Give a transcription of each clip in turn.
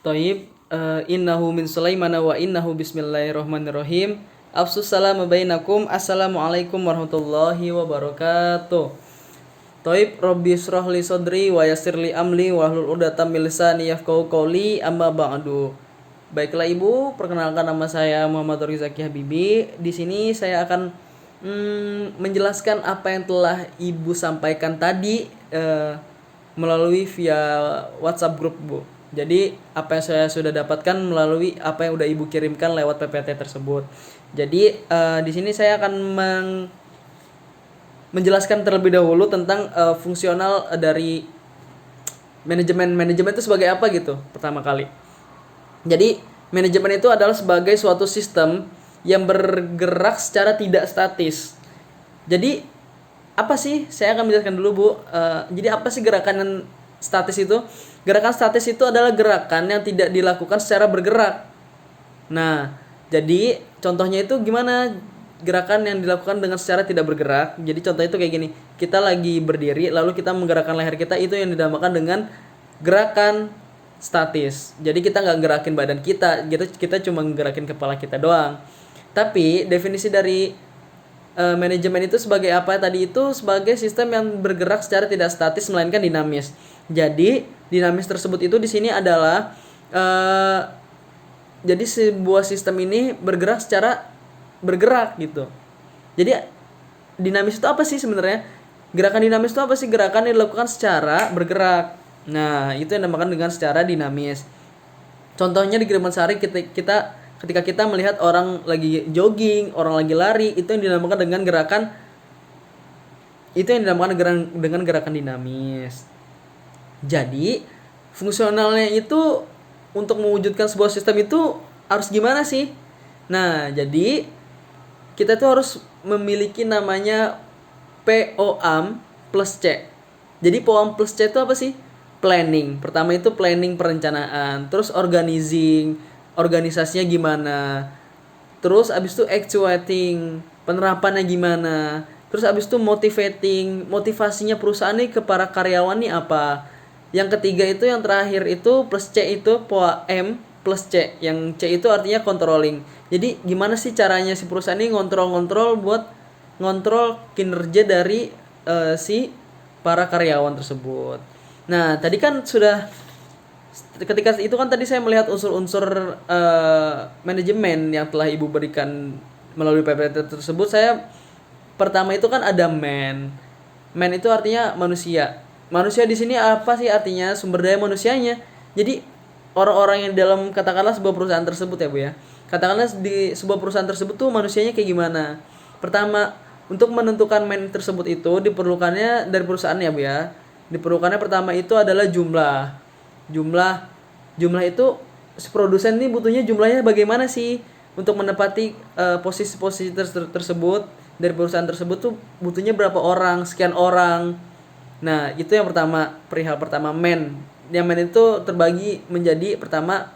Toib, innahu min Sulaimana wa innahu bismillahirrahmanirrahim. Afsus salam bainakum. Assalamualaikum warahmatullahi wabarakatuh. Toib, Robbi israh li sodri wa yassir li amli wa hlul 'uqdatam min lisani yafqahu qawli, amma ba'du. Baiklah Ibu, perkenalkan nama saya Muhammad Rizaki Habibi. Di sini saya akan menjelaskan apa yang telah Ibu sampaikan tadi melalui via WhatsApp grup, Bu. Jadi apa yang saya sudah dapatkan melalui apa yang udah Ibu kirimkan lewat PPT tersebut. Jadi di sini saya akan menjelaskan terlebih dahulu tentang fungsional dari manajemen itu sebagai apa gitu pertama kali. Jadi manajemen itu adalah sebagai suatu sistem yang bergerak secara tidak statis. Jadi apa sih? Saya akan menjelaskan dulu, Bu. Jadi apa sih gerakan yang statis itu? Gerakan statis itu adalah gerakan yang tidak dilakukan secara bergerak. Nah, jadi contohnya itu gimana? Gerakan yang dilakukan dengan secara tidak bergerak. Jadi contohnya itu kayak gini. Kita lagi berdiri lalu kita menggerakkan leher kita, itu yang dinamakan dengan gerakan statis. Jadi kita nggak gerakin badan kita, gitu, kita cuma gerakin kepala kita doang. Tapi definisi dari manajemen itu sebagai apa tadi? Itu sebagai sistem yang bergerak secara tidak statis melainkan dinamis. Jadi dinamis tersebut itu di sini adalah jadi sebuah sistem ini bergerak secara bergerak gitu. Jadi dinamis itu apa sih sebenarnya? Gerakan dinamis itu apa sih? Gerakan yang dilakukan secara bergerak. Nah, itu yang dinamakan dengan secara dinamis. Contohnya di kehidupan sehari ketika kita melihat orang lagi jogging, orang lagi lari, itu yang dinamakan dengan gerakan dengan gerakan dinamis. Jadi, fungsionalnya itu untuk mewujudkan sebuah sistem itu harus gimana sih? Nah, jadi kita tuh harus memiliki namanya POAM plus C. Jadi POAM plus C itu apa sih? Planning. Pertama itu planning, perencanaan. Terus organizing, organisasinya gimana. Terus abis itu actuating, penerapannya gimana. Terus abis itu motivating, motivasinya perusahaan nih ke para karyawan nih apa. Yang ketiga itu yang terakhir itu plus C itu POAM plus C. Yang C itu artinya controlling. Jadi gimana sih caranya si perusahaan ini ngontrol buat ngontrol kinerja dari si para karyawan tersebut. Nah, tadi kan sudah ketika itu kan tadi saya melihat unsur-unsur manajemen yang telah Ibu berikan melalui PPT tersebut. Saya pertama itu kan ada man. Man itu artinya manusia. Manusia di sini apa sih artinya? Sumber daya manusianya. Jadi orang-orang yang dalam katakanlah sebuah perusahaan tersebut ya, Bu ya. Katakanlah di sebuah perusahaan tersebut tuh manusianya kayak gimana? Pertama, untuk menentukan man tersebut itu diperlukannya dari perusahaan ya, Bu ya. Diperlukannya pertama itu adalah jumlah. Jumlah itu si produsen ini butuhnya jumlahnya bagaimana sih untuk menepati posisi-posisi tersebut dari perusahaan tersebut tuh butuhnya berapa orang, sekian orang. Nah, itu yang pertama, perihal pertama man. Yang man itu terbagi menjadi pertama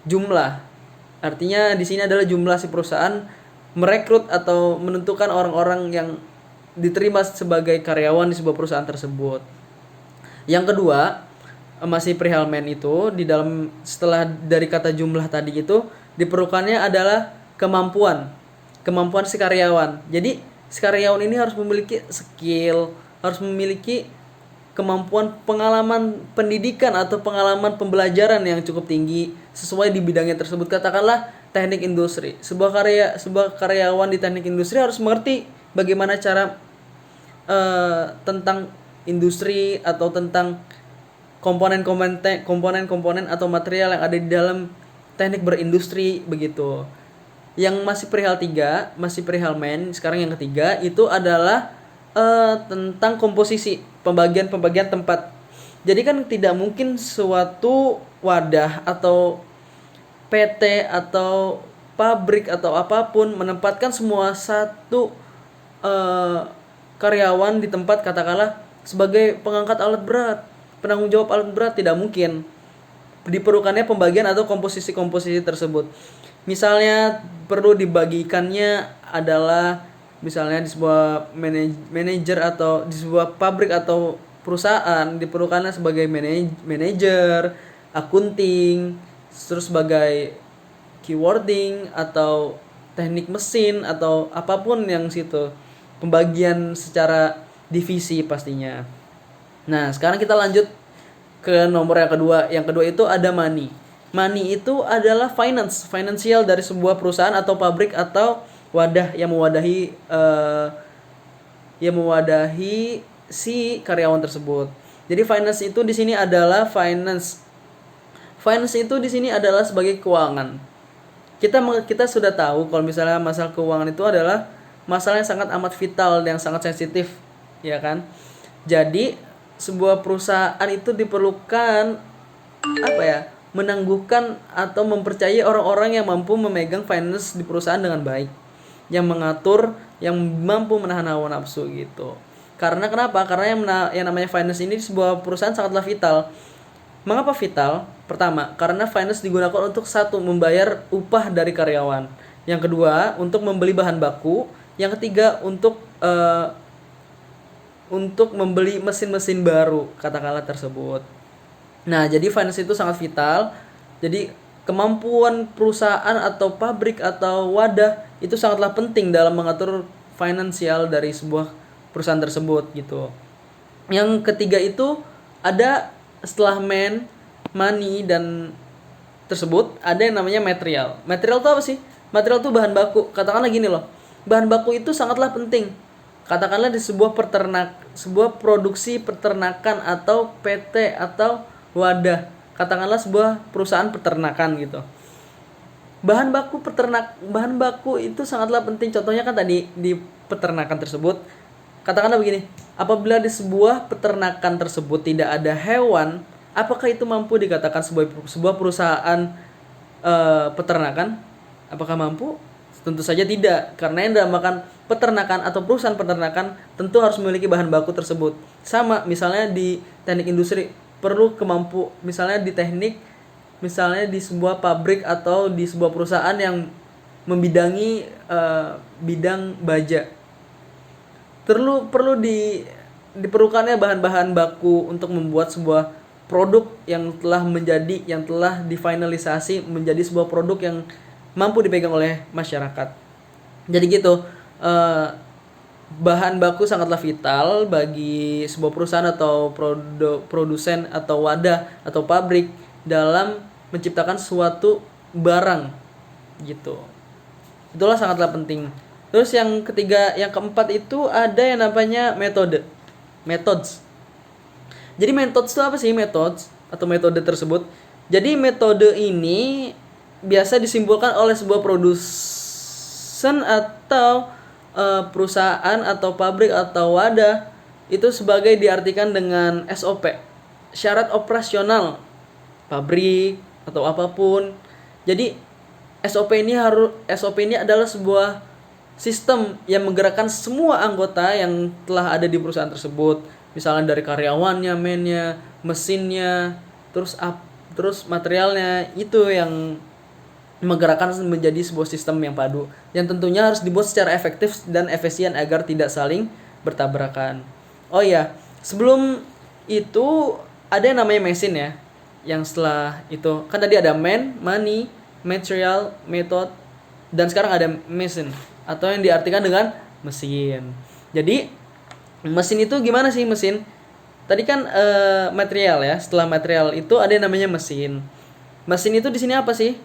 jumlah. Artinya di sini adalah jumlah si perusahaan merekrut atau menentukan orang-orang yang diterima sebagai karyawan di sebuah perusahaan tersebut. Yang kedua, masih perihal man itu di dalam setelah dari kata jumlah tadi itu diperlukannya adalah kemampuan si karyawan. Jadi si karyawan ini harus memiliki skill, harus memiliki kemampuan pengalaman pendidikan atau pengalaman pembelajaran yang cukup tinggi sesuai di bidangnya tersebut. Katakanlah teknik industri. Sebuah karyawan di teknik industri harus mengerti bagaimana cara tentang industri atau tentang komponen atau material yang ada di dalam teknik berindustri begitu. Yang masih perihal man, sekarang yang ketiga itu adalah tentang komposisi, pembagian tempat. Jadi kan tidak mungkin suatu wadah atau PT atau pabrik atau apapun menempatkan semua satu karyawan di tempat katakanlah sebagai pengangkat alat berat, penanggung jawab alat berat, tidak mungkin. Diperlukannya pembagian atau komposisi tersebut. Misalnya perlu dibagikannya adalah misalnya di sebuah manajer atau di sebuah pabrik atau perusahaan diperlukannya sebagai manajer akunting, terus sebagai keywording atau teknik mesin atau apapun yang situ, pembagian secara divisi pastinya. Nah, sekarang kita lanjut ke nomor yang kedua. Yang kedua itu ada money. Money itu adalah finansial dari sebuah perusahaan atau pabrik atau wadah yang mewadahi si karyawan tersebut. Jadi finance itu di sini adalah finance itu di sini adalah sebagai keuangan. Kita sudah tahu kalau misalnya masalah keuangan itu adalah masalah yang sangat amat vital, yang sangat sensitif, ya kan? Jadi sebuah perusahaan itu diperlukan menangguhkan atau mempercayai orang-orang yang mampu memegang finance di perusahaan dengan baik, yang mengatur, yang mampu menahan hawa nafsu gitu. Karena kenapa? Karena yang namanya finance ini di sebuah perusahaan sangatlah vital. Mengapa vital? Pertama, karena finance digunakan untuk satu, membayar upah dari karyawan. Yang kedua, untuk membeli bahan baku. Yang ketiga, untuk membeli mesin-mesin baru, katakanlah tersebut. Nah, jadi finance itu sangat vital. Jadi kemampuan perusahaan atau pabrik atau wadah itu sangatlah penting dalam mengatur finansial dari sebuah perusahaan tersebut gitu. Yang ketiga itu ada setelah money dan tersebut ada yang namanya material. Material itu apa sih? Material itu bahan baku. Katakanlah gini loh. Bahan baku itu sangatlah penting. Katakanlah di sebuah produksi peternakan atau PT atau wadah. Katakanlah sebuah perusahaan peternakan gitu. Bahan baku itu sangatlah penting. Contohnya kan tadi di peternakan tersebut, katakanlah begini, apabila di sebuah peternakan tersebut tidak ada hewan, apakah itu mampu dikatakan sebuah perusahaan peternakan? Apakah mampu? Tentu saja tidak, karena yang dinamakan peternakan atau perusahaan peternakan tentu harus memiliki bahan baku tersebut. Sama misalnya di teknik industri perlu misalnya di teknik, misalnya di sebuah pabrik atau di sebuah perusahaan yang membidangi bidang baja, perlu diperlukannya bahan-bahan baku untuk membuat sebuah produk yang telah difinalisasi menjadi sebuah produk yang mampu dipegang oleh masyarakat. Jadi gitu, bahan baku sangatlah vital bagi sebuah perusahaan atau produsen atau wadah atau pabrik dalam menciptakan suatu barang gitu. Itulah sangatlah penting. Terus yang keempat itu ada yang namanya methods. Jadi methods itu apa sih? Methods atau metode tersebut. Jadi metode ini biasa disimpulkan oleh sebuah produsen atau perusahaan atau pabrik atau wadah itu sebagai diartikan dengan SOP, syarat operasional pabrik atau apapun. Jadi SOP ini adalah sebuah sistem yang menggerakkan semua anggota yang telah ada di perusahaan tersebut. Misalnya dari karyawannya, mesinnya, terus materialnya, itu yang menggerakkan menjadi sebuah sistem yang padu yang tentunya harus dibuat secara efektif dan efisien agar tidak saling bertabrakan. Oh iya, sebelum itu ada yang namanya mesin ya. Yang setelah itu kan tadi ada money, material, method, dan sekarang ada mesin atau yang diartikan dengan mesin. Jadi mesin itu gimana sih mesin? Tadi kan material ya. Setelah material itu ada yang namanya mesin. Mesin itu di sini apa sih?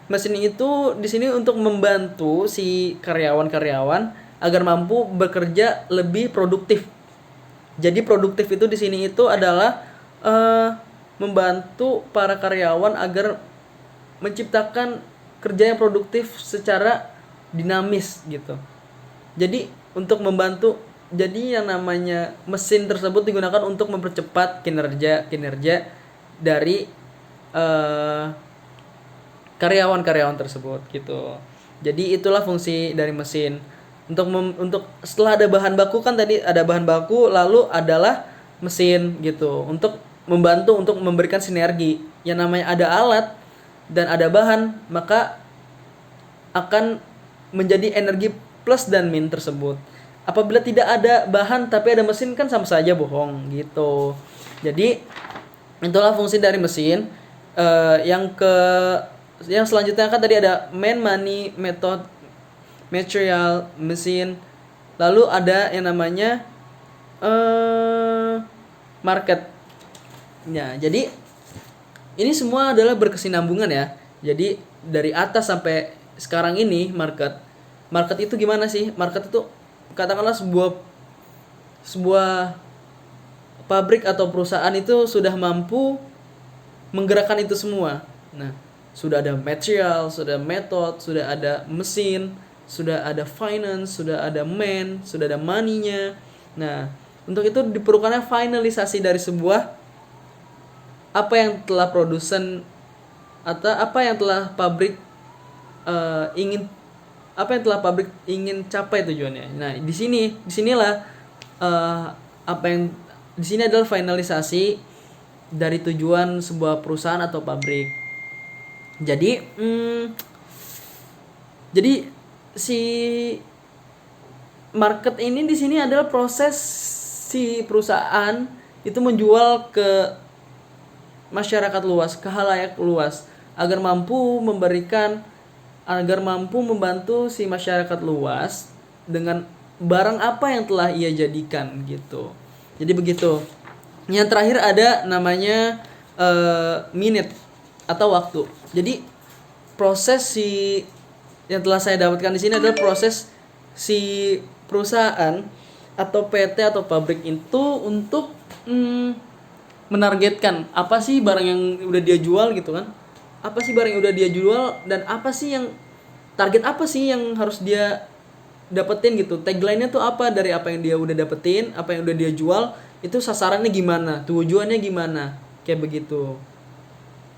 Mesin itu di sini untuk membantu si karyawan-karyawan agar mampu bekerja lebih produktif. Jadi produktif itu di sini itu adalah membantu para karyawan agar menciptakan kerja yang produktif secara dinamis gitu. Jadi untuk membantu, jadi yang namanya mesin tersebut digunakan untuk mempercepat kinerja dari karyawan-karyawan tersebut gitu. Jadi itulah fungsi dari mesin. Untuk setelah ada bahan baku kan tadi ada bahan baku lalu adalah mesin gitu. Untuk membantu untuk memberikan sinergi. Yang namanya ada alat dan ada bahan, maka akan menjadi energi plus dan min tersebut. Apabila tidak ada bahan tapi ada mesin kan sama saja bohong gitu. Jadi itulah fungsi dari mesin. Yang selanjutnya kan tadi ada man, money, method, material, mesin. Lalu ada yang namanya market. Ya, jadi ini semua adalah berkesinambungan ya. Jadi dari atas sampai sekarang ini market. Market itu gimana sih? Market itu katakanlah sebuah pabrik atau perusahaan itu sudah mampu menggerakkan itu semua. Nah, sudah ada material, sudah ada method, sudah ada mesin, sudah ada finance, sudah ada man, sudah ada money-nya. Nah, untuk itu diperlukannya finalisasi dari sebuah apa yang telah produsen atau apa yang telah pabrik ingin capai tujuannya. Nah, disinilah apa yang di sini adalah finalisasi dari tujuan sebuah perusahaan atau pabrik. Jadi si market ini di sini adalah proses si perusahaan itu menjual ke masyarakat luas, ke khalayak luas agar mampu membantu si masyarakat luas dengan barang apa yang telah ia jadikan gitu. Jadi begitu. Yang terakhir ada namanya minute atau waktu. Jadi proses yang telah saya dapatkan di sini adalah proses si perusahaan atau PT atau pabrik itu untuk menargetkan apa sih barang yang udah dia jual gitu kan. Apa sih barang yang udah dia jual dan apa sih yang target apa sih yang harus dia dapetin gitu. Tagline-nya tuh apa dari apa yang dia udah dapetin, apa yang udah dia jual, itu sasarannya gimana, tujuannya gimana. Kayak begitu.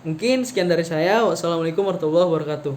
Mungkin sekian dari saya. Wassalamualaikum warahmatullahi wabarakatuh.